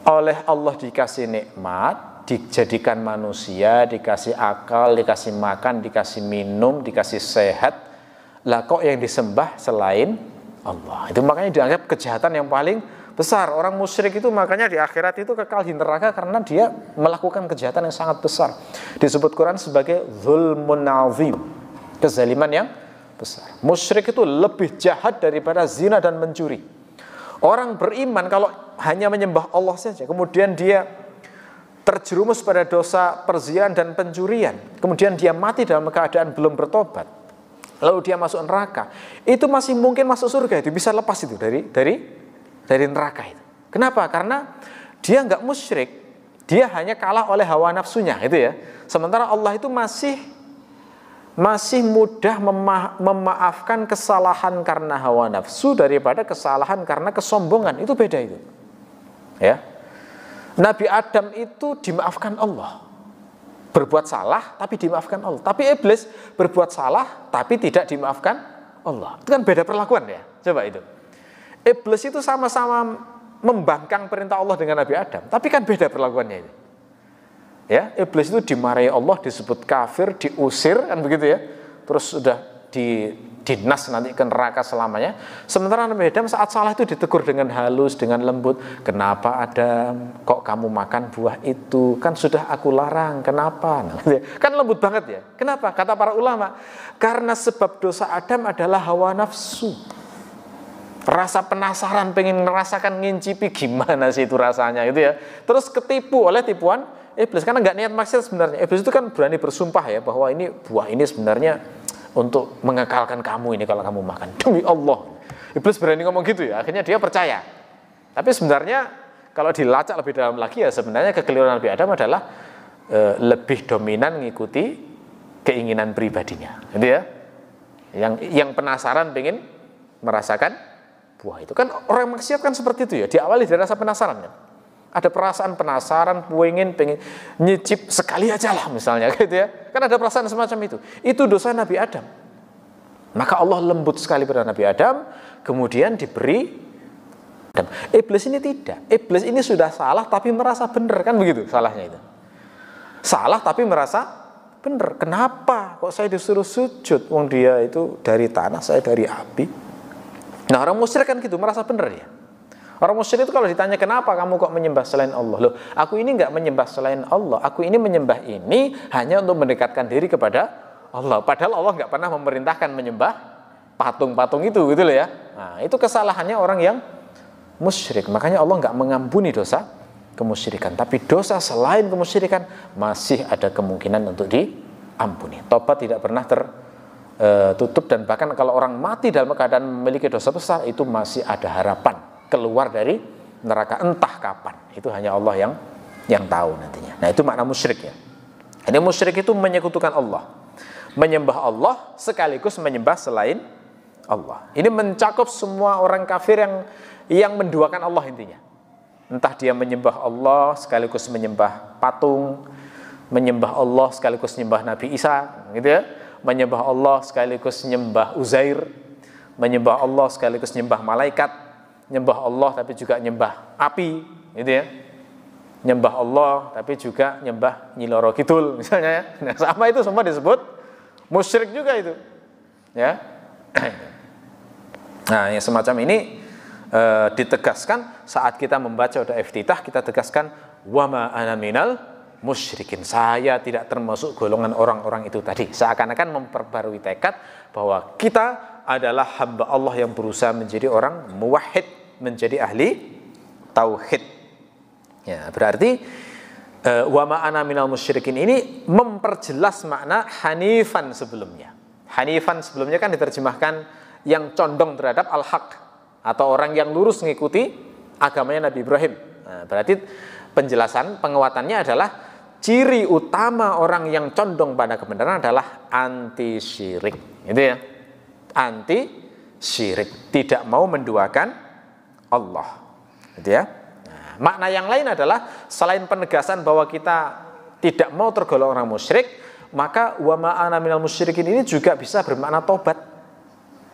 Speaker 1: Oleh Allah dikasih nikmat, dijadikan manusia, dikasih akal, dikasih makan, dikasih minum, dikasih sehat. Lah kok yang disembah selain Allah? Itu makanya dianggap kejahatan yang paling besar. Orang musyrik itu makanya di akhirat itu kekal di neraka karena dia melakukan kejahatan yang sangat besar. Disebut Quran sebagai zulmun azim, kezaliman yang besar. Musyrik itu lebih jahat daripada zina dan mencuri. Orang beriman kalau hanya menyembah Allah saja, kemudian dia terjerumus pada dosa perzinahan dan pencurian, kemudian dia mati dalam keadaan belum bertobat, lalu dia masuk neraka, itu masih mungkin masuk surga, itu bisa lepas itu dari neraka itu. Kenapa? Karena dia nggak musyrik, dia hanya kalah oleh hawa nafsunya, itu ya. Sementara Allah itu masih mudah memaafkan kesalahan karena hawa nafsu daripada kesalahan karena kesombongan. Itu beda itu. Ya. Nabi Adam itu dimaafkan Allah. Berbuat salah tapi dimaafkan Allah. Tapi iblis berbuat salah tapi tidak dimaafkan Allah. Itu kan beda perlakuan ya. Coba itu. Iblis itu sama-sama membangkang perintah Allah dengan Nabi Adam, tapi kan beda perlakuannya itu. Ya, iblis itu dimarahi Allah, disebut kafir, diusir kan begitu ya. Terus sudah dinas nanti ke neraka selamanya. Sementara Nabi Adam saat salah itu ditegur dengan halus, dengan lembut. Kenapa Adam? Kok kamu makan buah itu? Kan sudah aku larang. Kenapa? Nah, kan lembut banget ya. Kenapa? Kata para ulama, karena sebab dosa Adam adalah hawa nafsu. Rasa penasaran, pengen merasakan, ngincipi gimana sih itu rasanya gitu ya. Terus ketipu oleh tipuan iblis, karena nggak niat maksiat sebenarnya. Iblis itu kan berani bersumpah ya bahwa ini buah ini sebenarnya untuk mengekalkan kamu ini kalau kamu makan. Demi Allah. Iblis berani ngomong gitu ya. Akhirnya dia percaya. Tapi sebenarnya kalau dilacak lebih dalam lagi ya sebenarnya kekeliruan Nabi Adam adalah lebih dominan mengikuti keinginan pribadinya. Gitu ya. Yang penasaran pengen merasakan buah itu. Kan orang maksiat kan seperti itu ya. Diawali dari rasa penasaran kan. Ada perasaan penasaran, pengen nyicip sekali aja lah misalnya gitu ya. Kan ada perasaan semacam itu. Itu dosa Nabi Adam. Maka Allah lembut sekali pada Nabi Adam, kemudian diberi Adam. Iblis ini tidak. Iblis ini sudah salah tapi merasa benar, kan begitu salahnya itu. Salah tapi merasa benar. Kenapa kok saya disuruh sujud? Wong dia itu dari tanah, saya dari api. Nah, orang musyrik kan gitu, merasa benar ya. Orang musyrik itu kalau ditanya kenapa kamu kok menyembah selain Allah? Loh, aku ini enggak menyembah selain Allah. Aku ini menyembah ini hanya untuk mendekatkan diri kepada Allah. Padahal Allah enggak pernah memerintahkan menyembah patung-patung itu, gitu loh ya. Nah, itu kesalahannya orang yang musyrik. Makanya Allah enggak mengampuni dosa kemusyrikan. Tapi dosa selain kemusyrikan masih ada kemungkinan untuk diampuni. Tobat tidak pernah tertutup, dan bahkan kalau orang mati dalam keadaan memiliki dosa besar itu masih ada harapan keluar dari neraka entah kapan. Itu hanya Allah yang tahu nantinya. Nah, itu makna musyrik ya. Ini musyrik itu menyekutukan Allah, menyembah Allah sekaligus menyembah selain Allah. Ini mencakup semua orang kafir yang menduakan Allah intinya. Entah dia menyembah Allah sekaligus menyembah patung, menyembah Allah sekaligus menyembah Nabi Isa, gitu ya. Menyembah Allah sekaligus menyembah Uzair, menyembah Allah sekaligus menyembah malaikat, nyembah Allah tapi juga nyembah api, gitu ya. Nyembah Allah tapi juga nyembah Nyi Loro Kidul misalnya ya. Nah, sama itu semua disebut musyrik juga itu. Ya. Nah, yang semacam ini ditegaskan saat kita membaca doa iftitah, kita tegaskan wa ma ana minal musyrikin. Saya tidak termasuk golongan orang-orang itu tadi. Seakan-akan memperbarui tekad bahwa kita adalah hamba Allah yang berusaha menjadi orang muwahhid, menjadi ahli tauhid. Ya, berarti wa ma ana minal musyrikin ini memperjelas makna hanifan sebelumnya. Hanifan sebelumnya kan diterjemahkan yang condong terhadap al-haq, atau orang yang lurus mengikuti agamanya Nabi Ibrahim. Nah, berarti penjelasan penguatannya adalah ciri utama orang yang condong pada kebenaran adalah anti syirik, gitu ya. Anti syirik, tidak mau menduakan Allah, gitu ya. Nah, makna yang lain adalah selain penegasan bahwa kita tidak mau tergolong orang musyrik, maka wa ma ana minal musyrikin ini juga bisa bermakna tobat.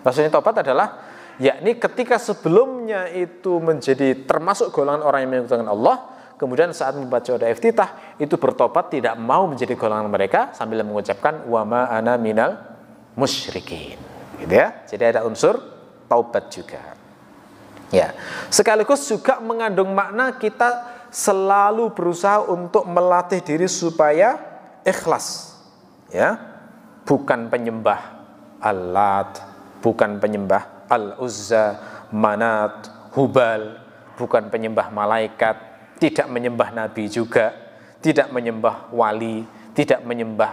Speaker 1: Maksudnya tobat adalah yakni ketika sebelumnya itu menjadi termasuk golongan orang yang menyekutukan Allah, kemudian saat membaca doa iftitah itu bertobat tidak mau menjadi golongan mereka sambil mengucapkan wa ma ana minal musyrikin, gitu ya. Jadi ada unsur taubat juga. Ya, sekaligus juga mengandung makna kita selalu berusaha untuk melatih diri supaya ikhlas, ya. Bukan penyembah Al-Lat, bukan penyembah Al-Uzza, Manat, Hubal, bukan penyembah malaikat, tidak menyembah nabi juga, tidak menyembah wali, tidak menyembah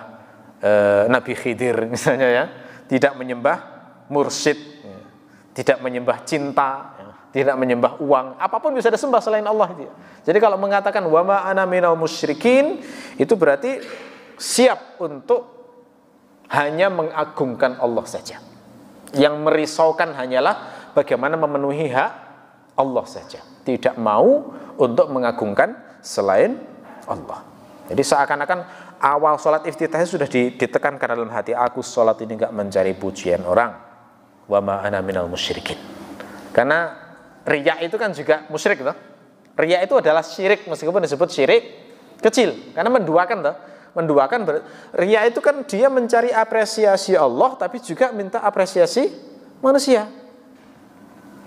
Speaker 1: Nabi Khidir misalnya ya, tidak menyembah mursyid, ya. Tidak menyembah cinta, ya. Tidak menyembah uang, apapun bisa disembah selain Allah itu. Jadi kalau mengatakan wa ma ana minal musyrikin itu berarti siap untuk hanya mengagungkan Allah saja. Yang merisaukan hanyalah bagaimana memenuhi hak Allah saja, tidak mau untuk mengagungkan selain Allah. Jadi seakan-akan awal sholat iftitahnya sudah ditekankan dalam hati, aku sholat ini enggak mencari pujian orang, wa ma ana minal musyrikin. Karena riya itu kan juga musyrik toh. Riya itu adalah syirik meskipun disebut syirik kecil, karena menduakan toh. Menduakan, riya itu kan dia mencari apresiasi Allah tapi juga minta apresiasi manusia.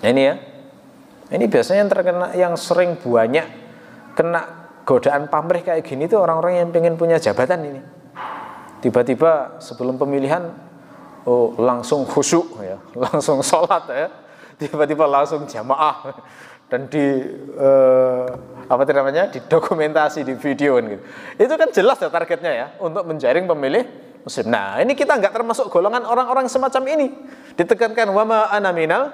Speaker 1: Nah, ini ya. Ini biasanya yang terkena, yang sering banyak kena godaan pamrih kayak gini tuh orang-orang yang pengen punya jabatan ini. Tiba-tiba sebelum pemilihan langsung khusyuk ya, langsung sholat ya. Tiba-tiba langsung jamaah dan didokumentasi di video gitu. Itu kan jelas ya targetnya ya, untuk menjaring pemilih muslim. Nah, ini kita nggak termasuk golongan orang-orang semacam ini. Ditekankan wa ma ana minal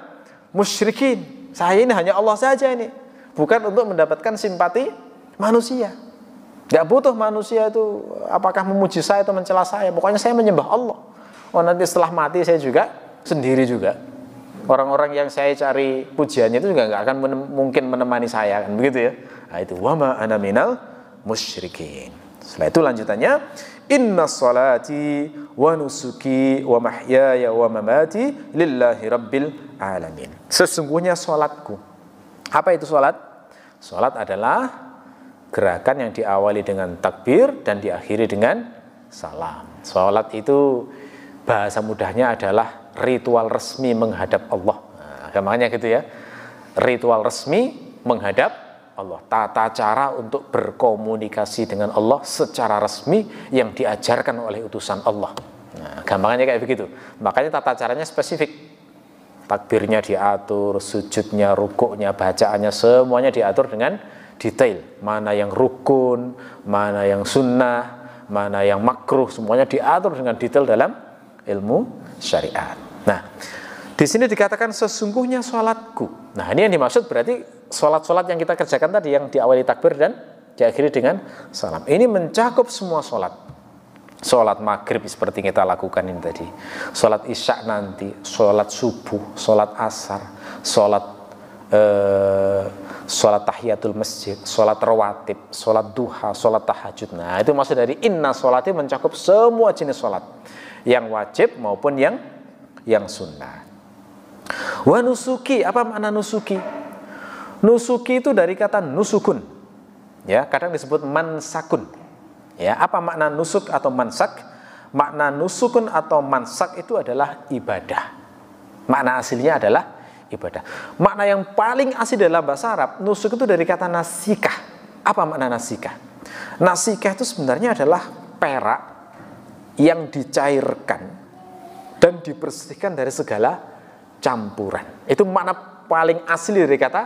Speaker 1: musyrikin. Saya ini hanya Allah saja ini. Bukan untuk mendapatkan simpati manusia. Nggak butuh manusia itu apakah memuji saya atau mencela saya. Pokoknya saya menyembah Allah. Oh, nanti setelah mati saya juga sendiri juga. Orang-orang yang saya cari pujiannya itu juga nggak akan mungkin menemani saya, kan begitu ya. Nah, itu wa ma ana minal musyrikin. Setelah itu lanjutannya inna sholati wa nusuki wa mahyaya wa mamati lillahi rabbil alamin. Sesungguhnya salatku. Apa itu salat? Salat adalah gerakan yang diawali dengan takbir dan diakhiri dengan salam. Salat itu bahasa mudahnya adalah ritual resmi menghadap Allah. Nah, gampangnya gitu ya. Ritual resmi menghadap Allah. Tata cara untuk berkomunikasi dengan Allah secara resmi yang diajarkan oleh utusan Allah. Nah, gampangnya kayak begitu. Makanya tata caranya spesifik. Takbirnya diatur, sujudnya, rukuknya, bacaannya, semuanya diatur dengan detail. Mana yang rukun, mana yang sunnah, mana yang makruh, semuanya diatur dengan detail dalam ilmu syariat. Nah, di sini dikatakan sesungguhnya sholatku. Nah, ini yang dimaksud berarti sholat-sholat yang kita kerjakan tadi yang diawali takbir dan diakhiri dengan salam. Ini mencakup semua sholat. Sholat maghrib seperti kita lakukan ini tadi, sholat isya nanti, sholat subuh, sholat asar, sholat tahiyatul masjid, sholat rawatib, sholat duha, sholat tahajud. Nah, itu maksud dari inna sholati mencakup semua jenis sholat, yang wajib maupun yang sunnah. Wa nusuki, apa makna nusuki? Nusuki itu dari kata nusukun, ya, kadang disebut mansakun. Ya, apa makna nusuk atau mansak? Makna nusukun atau mansak itu adalah ibadah. Makna aslinya adalah ibadah. Makna yang paling asli dalam bahasa Arab, nusuk itu dari kata nasikah. Apa makna nasikah? Nasikah itu sebenarnya adalah perak yang dicairkan dan dibersihkan dari segala campuran. Itu makna paling asli dari kata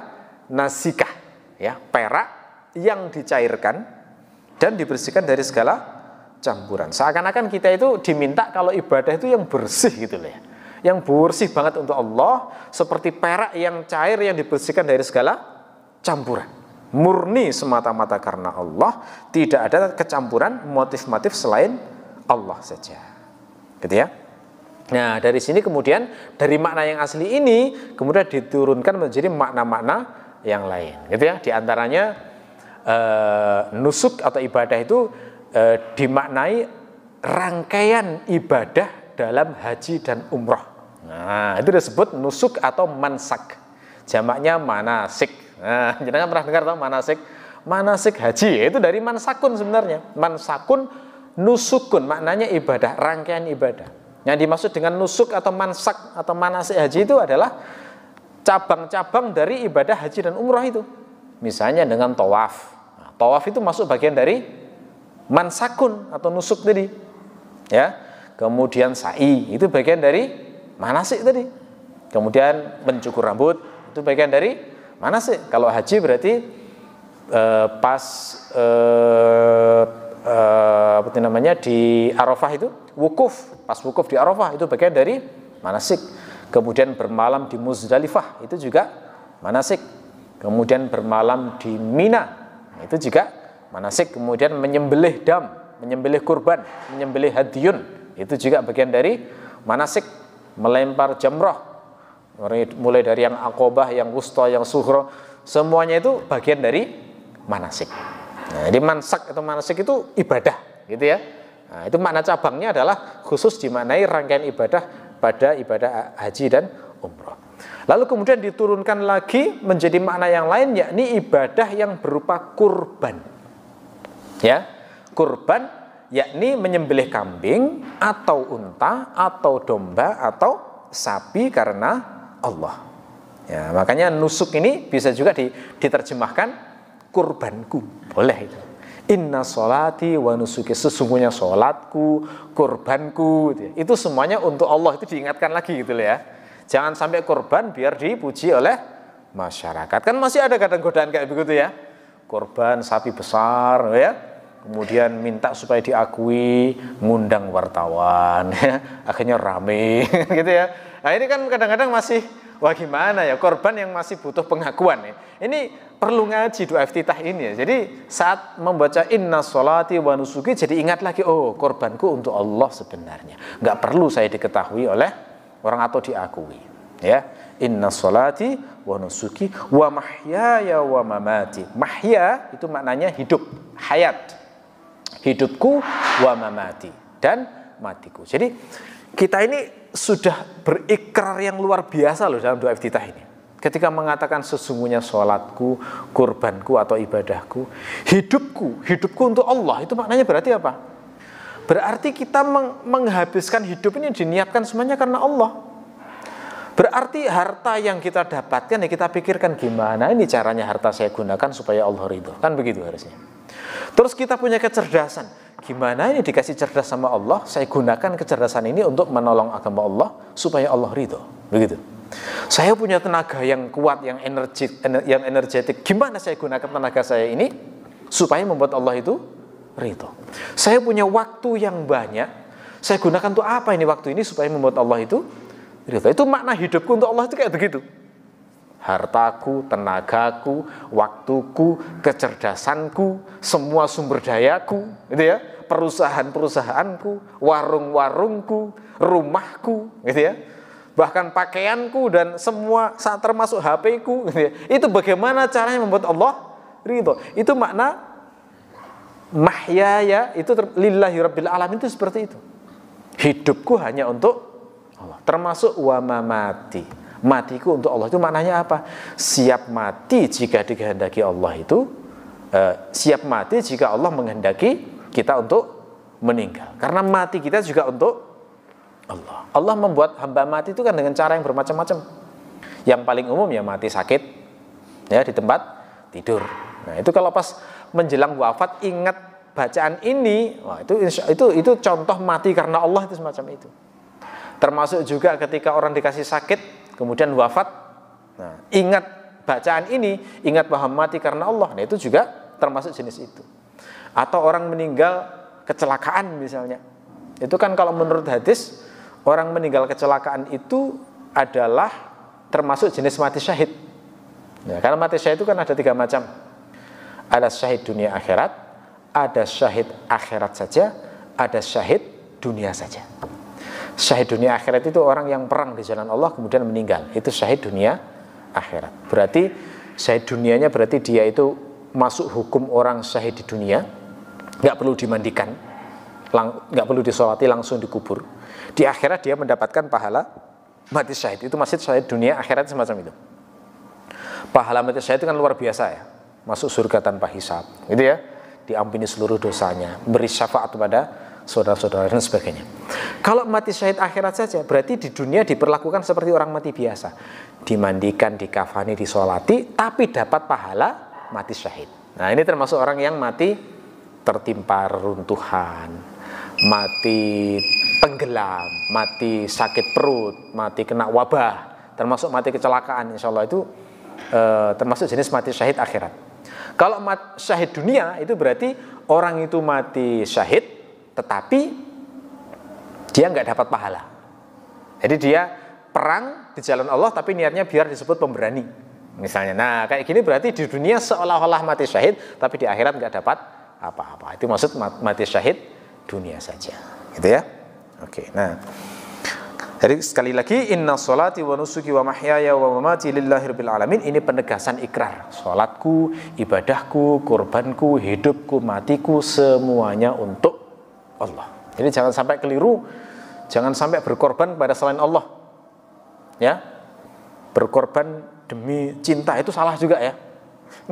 Speaker 1: nasikah. Ya, perak yang dicairkan dan dibersihkan dari segala campuran. Seakan-akan kita itu diminta kalau ibadah itu yang bersih gitu loh ya. Yang bersih banget untuk Allah, seperti perak yang cair yang dibersihkan dari segala campuran. Murni semata-mata karena Allah, tidak ada kecampuran motif-motif selain Allah saja. Gitu ya. Nah, dari sini kemudian dari makna yang asli ini kemudian diturunkan menjadi makna-makna yang lain. Gitu ya. Di antaranya nusuk atau ibadah itu dimaknai rangkaian ibadah dalam haji dan umroh. Nah, itu disebut nusuk atau mansak. Jamaknya manasik. Nah, jangan pernah dengar tau manasik? Manasik haji itu dari mansakun sebenarnya. Mansakun, nusukun maknanya ibadah, rangkaian ibadah. Yang dimaksud dengan nusuk atau mansak atau manasik haji itu adalah cabang-cabang dari ibadah haji dan umroh itu. Misalnya dengan tawaf. Nah, tawaf itu masuk bagian dari mansakun atau nusuk tadi. Ya. Kemudian sa'i itu bagian dari manasik tadi. Kemudian mencukur rambut itu bagian dari manasik. Kalau haji berarti pas apa namanya di Arafah itu wukuf, pas wukuf di Arafah itu bagian dari manasik. Kemudian bermalam di Muzdalifah itu juga manasik. Kemudian bermalam di Mina, itu juga manasik. Kemudian menyembelih dam, menyembelih kurban, menyembelih hadiyun, itu juga bagian dari manasik. Melempar jamrah, mulai dari yang akobah, yang wusta, yang sughra, semuanya itu bagian dari manasik. Nah, jadi mansak atau manasik itu ibadah, gitu ya. Nah, itu makna cabangnya adalah khusus dimaknai rangkaian ibadah pada ibadah haji dan umrah. Lalu kemudian diturunkan lagi menjadi makna yang lain, yakni ibadah yang berupa kurban. Ya, kurban yakni menyembelih kambing atau unta atau domba atau sapi karena Allah. Ya, makanya nusuk ini bisa juga diterjemahkan kurbanku. Boleh itu. Inna sholati wa nusuki, sesungguhnya sholatku, kurbanku. Itu semuanya untuk Allah, itu diingatkan lagi gitu loh ya. Jangan sampai korban biar dipuji oleh masyarakat. Kan masih ada kadang godaan kayak begitu ya. Korban sapi besar ya. Kemudian minta supaya diakui, ngundang wartawan ya. Akhirnya rame gitu ya. Nah, ini kan kadang-kadang masih wah gimana ya, korban yang masih butuh pengakuan ya. Ini perlu ngaji doa iftitah ini ya. Jadi saat membaca inna sholati wa nusuki jadi ingat lagi, oh korbanku untuk Allah sebenarnya. Nggak perlu saya diketahui oleh orang atau diakui ya. Inna sholati wa nusuki wa mahyaya wa mamati. Mahya itu maknanya hidup, hayat, hidupku, wa mamati, dan matiku. Jadi kita ini sudah berikrar yang luar biasa loh dalam doa iftitah ini. Ketika mengatakan sesungguhnya sholatku, kurbanku atau ibadahku, hidupku untuk Allah, itu maknanya berarti apa? Berarti kita menghabiskan hidup ini diniatkan semuanya karena Allah. Berarti harta yang kita dapatkan ya kita pikirkan gimana ini caranya harta saya gunakan supaya Allah ridho. Kan begitu harusnya. Terus kita punya kecerdasan. Gimana ini dikasih cerdas sama Allah, saya gunakan kecerdasan ini untuk menolong agama Allah supaya Allah ridho. Begitu. Saya punya tenaga yang kuat, yang energetik. Gimana saya gunakan tenaga saya ini supaya membuat Allah itu ridho. Saya punya waktu yang banyak. Saya gunakan untuk apa ini waktu ini supaya membuat Allah itu ridho. Itu makna hidupku untuk Allah itu kayak begitu. Hartaku, tenagaku, waktuku, kecerdasanku, semua sumber dayaku, gitu ya, perusahaan-perusahaanku, warung-warungku, rumahku, gitu ya, bahkan pakaianku dan semua termasuk HP-ku, gitu ya. Itu bagaimana caranya membuat Allah ridho. Itu makna mahyaya itu lillahi rabbil alamin, itu seperti itu. Hidupku hanya untuk Allah, termasuk wa mamati. Matiku untuk Allah itu maknanya apa? Siap mati jika dikehendaki Allah itu, siap mati jika Allah menghendaki kita untuk meninggal. Karena mati kita juga untuk Allah. Allah membuat hamba mati itu kan dengan cara yang bermacam-macam. Yang paling umum ya mati sakit, ya di tempat tidur. Nah itu kalau pas menjelang wafat ingat bacaan ini, wah, itu contoh mati karena Allah itu semacam itu. Termasuk juga ketika orang dikasih sakit kemudian wafat, nah, ingat bacaan ini, ingat bahwa mati karena Allah, nah itu juga termasuk jenis itu. Atau orang meninggal kecelakaan misalnya, itu kan kalau menurut hadis, orang meninggal kecelakaan itu adalah termasuk jenis mati syahid. Nah, karena mati syahid itu kan ada 3 macam. Ada syahid dunia akhirat, ada syahid akhirat saja, ada syahid dunia saja. Syahid dunia akhirat itu orang yang perang di jalan Allah kemudian meninggal. Itu syahid dunia akhirat. Berarti syahid dunianya berarti dia itu masuk hukum orang syahid di dunia, nggak perlu dimandikan, nggak perlu disolati, langsung dikubur. Di akhirat dia mendapatkan pahala mati syahid. Itu masih syahid dunia akhirat semacam itu. Pahala mati syahid itu kan luar biasa ya. Masuk surga tanpa hisab, gitu ya. Diampuni seluruh dosanya, beri syafaat kepada saudara-saudara dan sebagainya. Kalau mati syahid akhirat saja, berarti di dunia diperlakukan seperti orang mati biasa. Dimandikan, dikafani, disolati, tapi dapat pahala mati syahid. Nah ini termasuk orang yang mati tertimpa reruntuhan, mati tenggelam, mati sakit perut, mati kena wabah, termasuk mati kecelakaan. Insya Allah itu termasuk jenis mati syahid akhirat. Kalau mati syahid dunia itu berarti orang itu mati syahid tetapi dia nggak dapat pahala. Jadi dia perang di jalan Allah tapi niatnya biar disebut pemberani misalnya. Nah kayak gini berarti di dunia seolah-olah mati syahid tapi di akhirat nggak dapat apa-apa. Itu maksud mati syahid dunia saja, gitu ya. Oke, nah jadi sekali lagi inna sholati wa nusuki wa mahyaya wa mamati lillahi rabbil alamin, ini penegasan ikrar. Sholatku, ibadahku, kurbanku, hidupku, matiku, semuanya untuk Allah. Jadi jangan sampai keliru, jangan sampai berkorban kepada selain Allah. Ya. Berkorban demi cinta itu salah juga ya.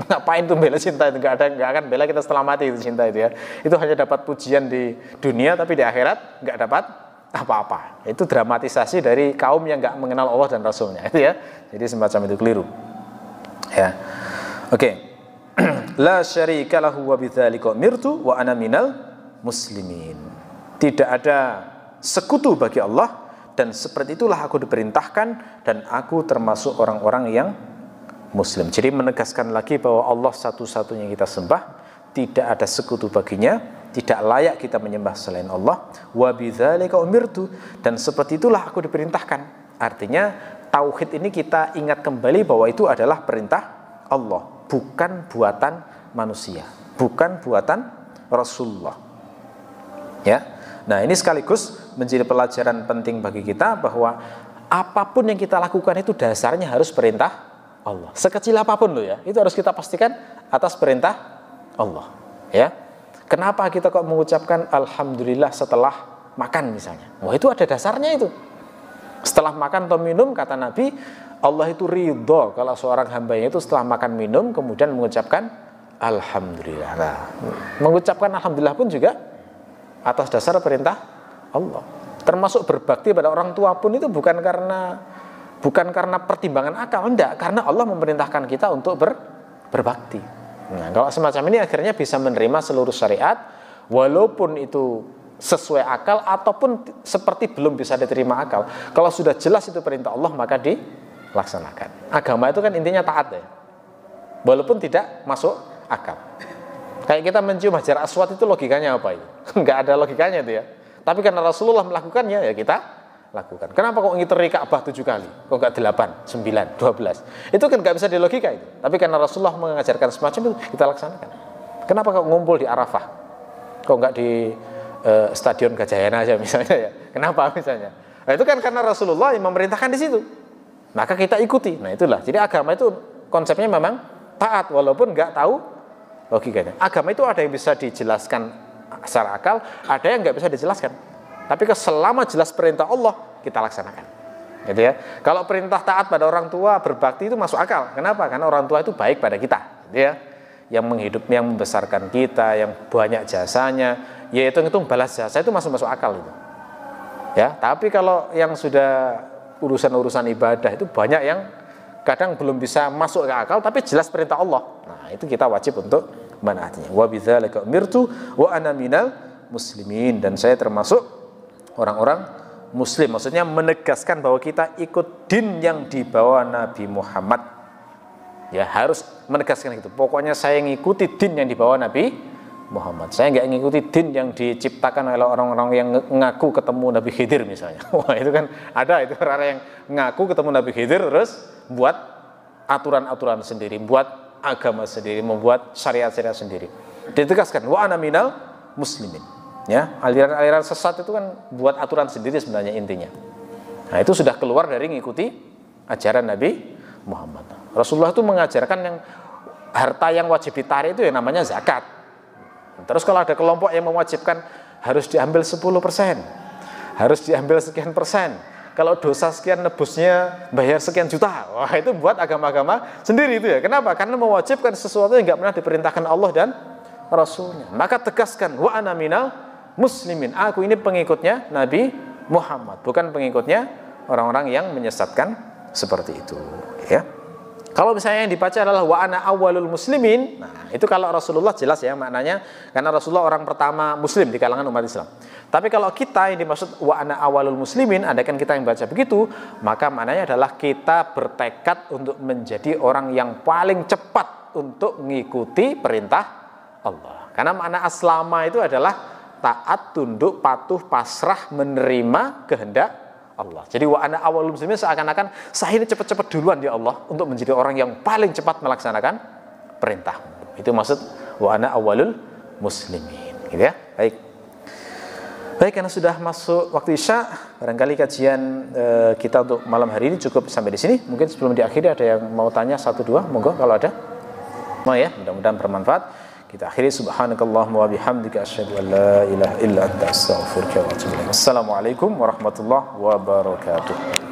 Speaker 1: Ngapain tuh bela cinta itu? Enggak akan bela kita setelah mati itu cinta itu ya. Itu hanya dapat pujian di dunia tapi di akhirat enggak dapat apa-apa. Itu dramatisasi dari kaum yang enggak mengenal Allah dan Rasulnya itu ya. Jadi semacam itu keliru. Ya. Oke. La syarika lahu wa bidzalika umirtu wa ana minal muslimin. Tidak ada sekutu bagi Allah dan seperti itulah aku diperintahkan dan aku termasuk orang-orang yang muslim. Jadi menegaskan lagi bahwa Allah satu-satunya kita sembah, tidak ada sekutu baginya, tidak layak kita menyembah selain Allah. Wa bidzalika umirtu, dan seperti itulah aku diperintahkan. Artinya tauhid ini kita ingat kembali bahwa itu adalah perintah Allah, bukan buatan manusia, bukan buatan Rasulullah. Ya. Nah, ini sekaligus menjadi pelajaran penting bagi kita bahwa apapun yang kita lakukan itu dasarnya harus perintah Allah. Sekecil apapun loh ya, itu harus kita pastikan atas perintah Allah. Ya. Kenapa kita kok mengucapkan alhamdulillah setelah makan misalnya. Wah, itu ada dasarnya itu. Setelah makan atau minum, kata Nabi, Allah itu ridho kalau seorang hambanya itu setelah makan minum kemudian mengucapkan alhamdulillah. Nah, mengucapkan alhamdulillah pun juga atas dasar perintah Allah. Termasuk berbakti pada orang tua pun itu bukan karena pertimbangan akal, enggak, karena Allah memerintahkan kita untuk berbakti. Nah, kalau semacam ini akhirnya bisa menerima seluruh syariat walaupun itu sesuai akal ataupun seperti belum bisa diterima akal. Kalau sudah jelas itu perintah Allah maka dilaksanakan. Agama itu kan intinya taat ya, walaupun tidak masuk akal. Kayak kita mencium Hajar Aswad itu logikanya apa itu? Enggak ada logikanya itu ya. Tapi karena Rasulullah melakukannya ya kita lakukan. Kenapa kok ngiteri Ka'bah 7 kali? Kok enggak 8, 9, 12? Itu kan enggak bisa dilogika itu. Tapi karena Rasulullah mengajarkan semacam itu kita laksanakan. Kenapa kok ngumpul di Arafah? Kok enggak di Stadion Gajayana aja misalnya ya? Kenapa misalnya? Nah, itu kan karena Rasulullah yang memerintahkan di situ. Maka kita ikuti. Nah, itulah. Jadi agama itu konsepnya memang taat walaupun enggak tahu logikanya. Agama itu ada yang bisa dijelaskan secara akal, ada yang nggak bisa dijelaskan. Tapi selama jelas perintah Allah, kita laksanakan. Gitu ya. Kalau perintah taat pada orang tua, berbakti itu masuk akal. Kenapa? Karena orang tua itu baik pada kita. Gitu ya. Yang menghidup, yang membesarkan kita, yang banyak jasanya, ya hitung-hitung balas jasa itu masuk akal itu. Ya. Tapi kalau yang sudah urusan-urusan ibadah itu banyak yang kadang belum bisa masuk ke akal, tapi jelas perintah Allah. Nah, itu kita wajib untuk menaatinya. Wa bidzalika umirtu wa ana minal muslimin, dan saya termasuk orang-orang muslim. Maksudnya menegaskan bahwa kita ikut din yang dibawa Nabi Muhammad. Ya, harus menegaskan itu. Pokoknya saya ngikuti din yang dibawa Nabi Muhammad. Saya nggak ngikuti din yang diciptakan oleh orang-orang yang ngaku ketemu Nabi Khidir misalnya. Wah, itu kan ada itu orang yang ngaku ketemu Nabi Khidir terus buat aturan-aturan sendiri, buat agama sendiri, membuat syariat-syariat sendiri. Ditegaskan wa ana minal muslimin. Ya, aliran-aliran sesat itu kan buat aturan sendiri sebenarnya intinya. Nah, itu sudah keluar dari ngikuti ajaran Nabi Muhammad. Rasulullah itu mengajarkan yang harta yang wajib ditarik itu yang namanya zakat. Terus kalau ada kelompok yang mewajibkan harus diambil 10%, harus diambil sekian persen. Kalau dosa sekian nebusnya bayar sekian juta. Wah, itu buat agama-agama sendiri itu ya. Kenapa? Karena mewajibkan sesuatu yang nggak pernah diperintahkan Allah dan Rasulnya. Maka tegaskan wa ana minal muslimin. Aku ini pengikutnya Nabi Muhammad, bukan pengikutnya orang-orang yang menyesatkan seperti itu. Ya. Kalau misalnya yang dibaca adalah wa ana awwalul muslimin, nah itu kalau Rasulullah jelas ya maknanya, karena Rasulullah orang pertama muslim di kalangan umat Islam. Tapi kalau kita yang dimaksud wa ana awwalul muslimin, andaikan kita yang baca begitu, maka maknanya adalah kita bertekad untuk menjadi orang yang paling cepat untuk mengikuti perintah Allah. Karena makna aslama itu adalah taat, tunduk, patuh, pasrah, menerima kehendak Allah. Jadi wa ana awwalul muslimin seakan-akan saya ini cepat-cepat duluan ya Allah untuk menjadi orang yang paling cepat melaksanakan perintah-Mu. Itu maksud wa ana awwalul muslimin. Gitu ya. Baik, karena sudah masuk waktu Isya, barangkali kajian kita untuk malam hari ini cukup sampai di sini. Mungkin sebelum diakhiri ada yang mau tanya 1-2, monggo kalau ada. Mau ya, mudah-mudahan bermanfaat. Kita akhiri subhanakallahumma wa bihamdika asyhadu an la ilaha illa anta astaghfiruka wa atubu ilaik. Wassalamualaikum warahmatullahi wabarakatuh.